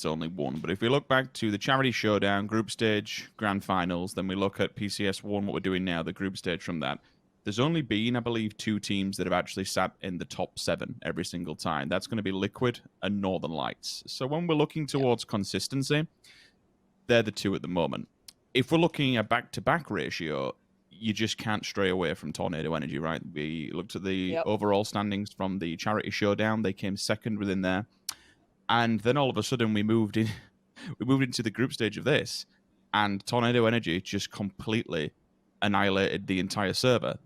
It's only one. But if we look back to the Charity Showdown, Group Stage, Grand Finals, then we look at PCS 1, what we're doing now, the Group Stage from that. There's only been, I believe, 2 teams that have actually sat in the top 7 every single time. That's going to be Liquid and Northern Lights. So when we're looking towards consistency, they're the 2 at the moment. If we're looking at back-to-back ratio, you just can't stray away from Tornado Energy, right? We looked at the overall standings from the Charity Showdown. They came second within there. And then all of a sudden we moved into the group stage of this, and Tornado Energy just completely annihilated the entire server.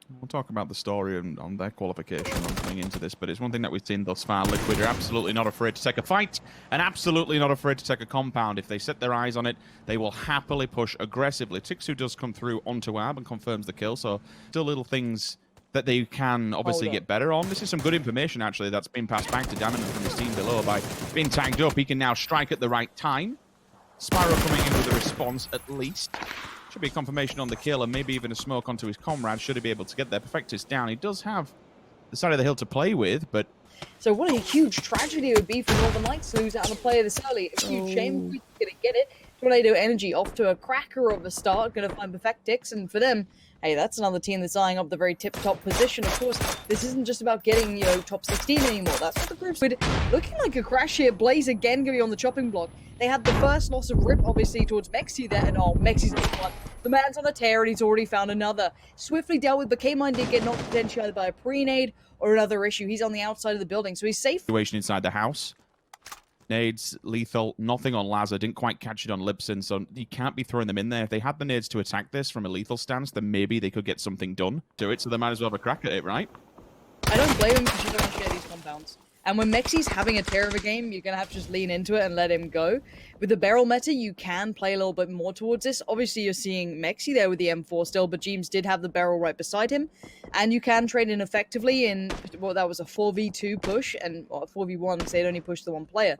We'll talk about the story on their qualification and coming into this, but it's one thing that we've seen thus far. Liquid are absolutely not afraid to take a fight and absolutely not afraid to take a compound. If they set their eyes on it, they will happily push aggressively. Tixu does come through onto Ab and confirms the kill, so still little things that they can obviously get better on. This is some good information, actually, that's been passed back to Danon from his team below by being tagged up. He can now strike at the right time. Spyro coming in with a response, at least. Should be a confirmation on the kill and maybe even a smoke onto his comrade should he be able to get there. Perfectus down. He does have the side of the hill to play with, but... So what a huge tragedy it would be for Northern Lights to lose out on a player this early. A huge shame. We're going to get it. Tornado Energy off to a cracker of a start. Going to find Perfectix, and for them, hey, that's another team that's eyeing up the very tip-top position. Of course, this isn't just about getting, you know, top 16 anymore. That's what the group's looking like a crash here. Blaze again going to be on the chopping block. They had the first loss of Rip, obviously, towards Mexi there, and oh, Mexi's got one. The man's on a tear, and he's already found another. Swiftly dealt with, but K-Mine did get knocked potentially either by a pre-nade or another issue. He's on the outside of the building, so he's safe. Situation inside the house. Nades, lethal, nothing on Lazar. Didn't quite catch it on Lipson, so he can't be throwing them in there. If they had the nades to attack this from a lethal stance, then maybe they could get something done to it, so they might as well have a crack at it, right? I don't blame him because you don't want to share these compounds. And when Mexi's having a tear of a game, you're going to have to just lean into it and let him go. With the barrel meta, you can play a little bit more towards this. Obviously, you're seeing Mexi there with the M4 still, but James did have the barrel right beside him. And you can trade in effectively in, well, that was a 4v2 push, and well, 4v1, so they'd only push the one player.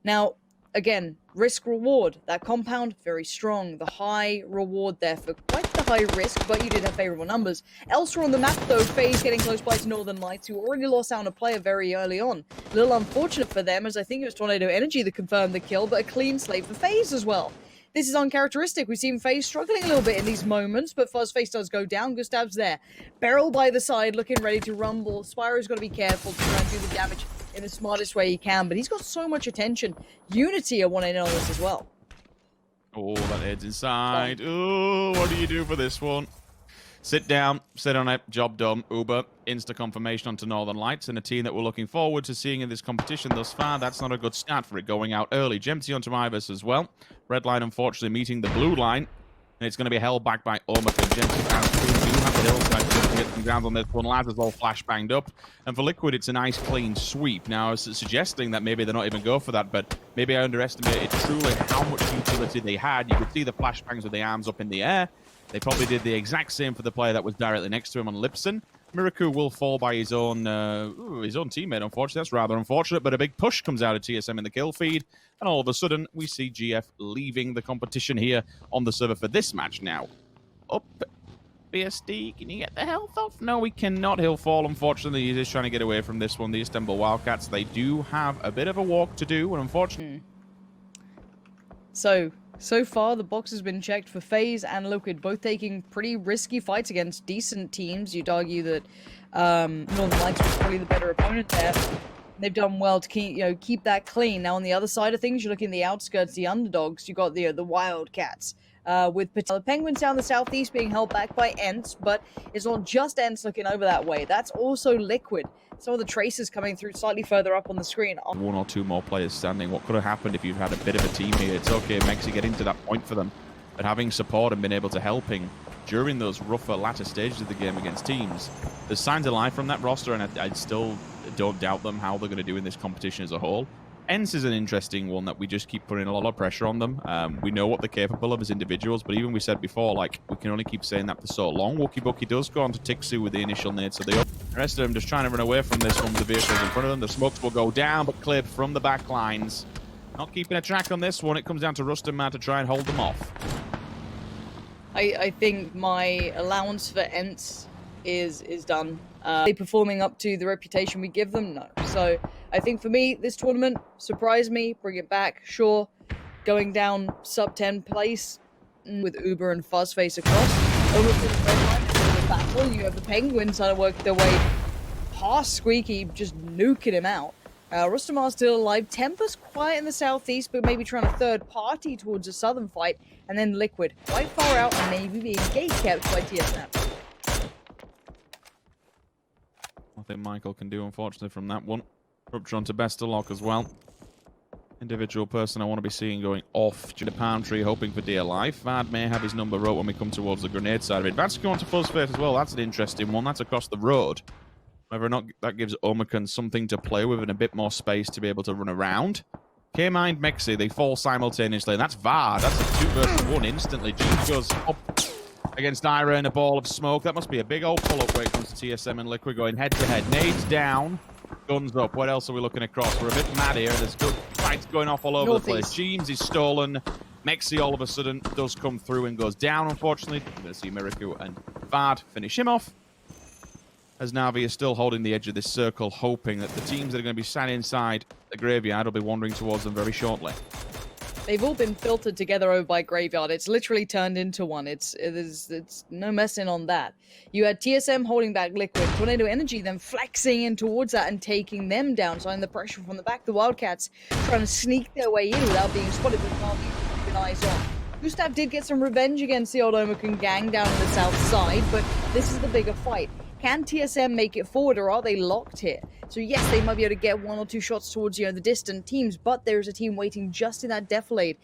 Now, again, risk-reward. That compound, very strong. The high reward there for quite the high risk, but you did have favorable numbers. Elsewhere on the map, though, FaZe getting close by to Northern Lights, who already lost out on a player very early on. A little unfortunate for them, as I think it was Tornado Energy that confirmed the kill, but a clean slate for FaZe as well. This is uncharacteristic. We've seen FaZe struggling a little bit in these moments, but FaZe does go down. Gustav's there. Barrel by the side, looking ready to rumble. Spyro's got to be careful to try and do the damage in the smartest way he can, but he's got so much attention. Unity are one in on this as well. Oh, that head's inside. Oh, what do you do for this one? Sit down, sit on it, job done. Uber, insta confirmation onto Northern Lights, and a team that we're looking forward to seeing in this competition thus far. That's not a good start for it going out early. Gemty onto Ibis as well. Red line, unfortunately, meeting the blue line, and it's going to be held back by Omar and Gemty. Do have the hillside to get some ground on this one. Laz is all flash banged up, and for Liquid, it's a nice clean sweep. Now, I was suggesting that maybe they're not even go for that, but maybe I underestimated truly how much utility they had. You could see the flashbangs with the arms up in the air. They probably did the exact same for the player that was directly next to him on Lipson. Miraku will fall by his own teammate, unfortunately. That's rather unfortunate, but a big push comes out of TSM in the kill feed, and all of a sudden, we see GF leaving the competition here on the server for this match now. Up, BSD, can you get the health off? No, we cannot. He'll fall, unfortunately. He's just trying to get away from this one. The Istanbul Wildcats, they do have a bit of a walk to do, and unfortunately... So far, the box has been checked for FaZe and Liquid, both taking pretty risky fights against decent teams. You'd argue that Northern Lights was probably the better opponent there. They've done well to keep that clean. Now, on the other side of things, you're looking at the outskirts, the underdogs. You got the Wildcats. With the Penguins down the southeast being held back by Ents, but it's not just Ents looking over that way. That's also Liquid. Some of the traces coming through slightly further up on the screen. One or two more players standing. What could have happened if you'd had a bit of a team here? It's okay, Mexi getting to that point for them, but having support and been able to helping during those rougher latter stages of the game against teams. There's signs of life from that roster, and I still don't doubt them how they're going to do in this competition as a whole. Ents is an interesting one that we just keep putting a lot of pressure on them. We know what they're capable of as individuals, but even we said before, like, we can only keep saying that for so long. Wookie Bookie does go on to Tixu with the initial nade, so the rest of them just trying to run away from this one with the vehicles in front of them. The smokes will go down, but cleared from the back lines. Not keeping a track on this one. It comes down to Rust and Matt to try and hold them off. I think my allowance for Ents is done. Are they performing up to the reputation we give them? No. So I think for me, this tournament, surprise me, bring it back, sure. Going down sub 10 place with Uber and Fuzzface across. Over to the red line, the battle, you have the Penguins trying to work their way past Squeaky, just nuking him out. Rustamar's still alive. Tempest quiet in the southeast, but maybe trying a third party towards a southern fight. And then Liquid quite far out and maybe being gate-kept by TSM. Nothing Michael can do, unfortunately, from that one. Rupture onto best of luck as well. Individual person I want to be seeing going off to the palm tree, hoping for dear life. Vad may have his number wrote when we come towards the grenade side of it. Vad's going to Fuzzface as well. That's an interesting one. That's across the road. Whether or not that gives Omicron something to play with and a bit more space to be able to run around. K-Mind, Mexi, they fall simultaneously. And that's Vad. That's a 2 versus 1 instantly. James goes up against Ira in a ball of smoke. That must be a big old pull-up when it comes to TSM and Liquid going head-to-head. Nades down. Guns up. What else are we looking across? We're a bit mad here. There's good fights going off all over the place. James is stolen. Mexi all of a sudden does come through and goes down, unfortunately. We're going to see Miraku and Vad finish him off. As Na'Vi is still holding the edge of this circle, hoping that the teams that are going to be sat inside the graveyard will be wandering towards them very shortly. They've all been filtered together over by Graveyard. It's literally turned into one. It's no messing on that. You had TSM holding back Liquid, Tornado Energy then flexing in towards that and taking them down, so the pressure from the back. The Wildcats trying to sneak their way in without being spotted, but can't be keeping eyes on. Gustav did get some revenge against the old Omicron gang down on the south side, but this is the bigger fight. Can TSM make it forward, or are they locked here? So yes, they might be able to get 1 or 2 shots towards, the distant teams, but there's a team waiting just in that defilade.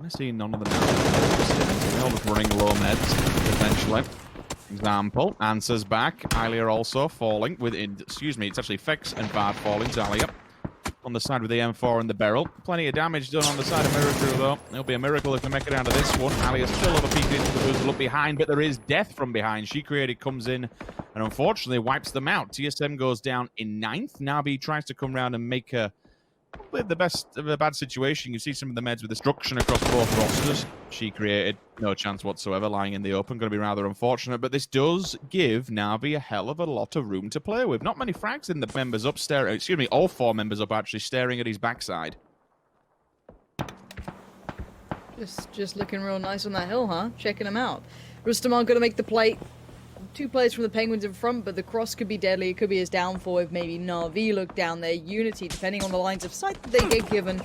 I see none of them now. They're all just running low meds, potentially. Example, Answers back. Ilia also falling within, it's actually Fex and Vad falling. Zalia on the side with the M4 and the barrel. Plenty of damage done on the side of Miracle, though. It'll be a miracle if they make it out of this one. Alia still over peeked into the booth, look behind, but there is death from behind. She created comes in and unfortunately wipes them out. TSM goes down in 9th. Nabi tries to come around and make a the best of a bad situation. You see some of the meds with destruction across both rosters. She created no chance whatsoever, lying in the open. Going to be rather unfortunate, but this does give Navi a hell of a lot of room to play with. Not many frags in the members up staring. Excuse me, all 4 members up actually staring at his backside. Just looking real nice on that hill, huh? Checking him out. Rustamar going to make the play. 2 players from the Penguins in front, but the cross could be deadly. It could be his downfall if maybe Na'Vi look down their Unity, depending on the lines of sight that they get given.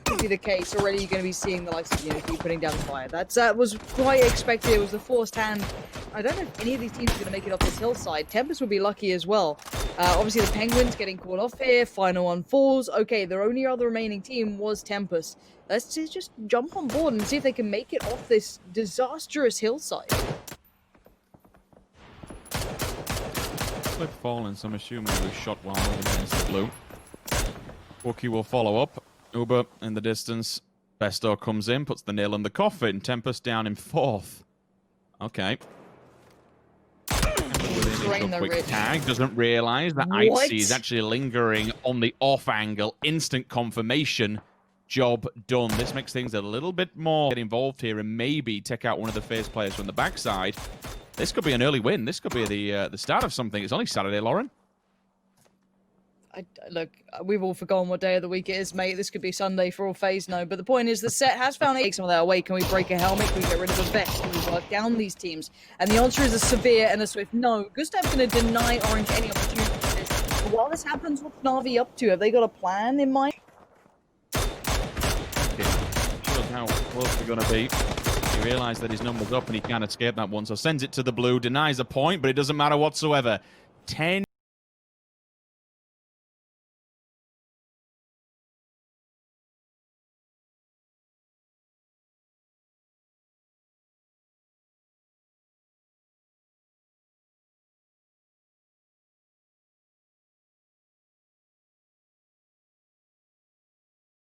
Could be the case. Already you're going to be seeing the likes of Unity putting down the fire. That was quite expected. It was the forced hand. I don't know if any of these teams are going to make it off this hillside. Tempest would be lucky as well. Obviously the Penguins getting caught off here. Final one falls. Okay, their only other remaining team was Tempest. Let's just jump on board and see if they can make it off this disastrous hillside. Flip fallen, so I'm assuming he was shot while moving against the blue. Wookie will follow up. Uber in the distance. Besto comes in, puts the nail in the coffin. Tempest down in 4th. Okay. Quick tag, doesn't realize that Icy is actually lingering on the off angle. Instant confirmation. Job done. This makes things a little bit more get involved here and maybe take out one of the phase players from the backside. This could be an early win. This could be the start of something. It's only Saturday, Lauren. Look, we've all forgotten what day of the week it is, mate. This could be Sunday for all FaZe now. But the point is, the set has found some of that away. Can we break a helmet? Can we get rid of the vest? Can we work down these teams? And the answer is a severe and a swift no. Gustav's going to deny Orange any opportunity for this. But while this happens, what's Na'Vi up to? Have they got a plan in mind? Okay. Shows how close they're going to be. He realized that his number's up and he can't escape that one, so sends it to the blue, denies a point, but it doesn't matter whatsoever. 10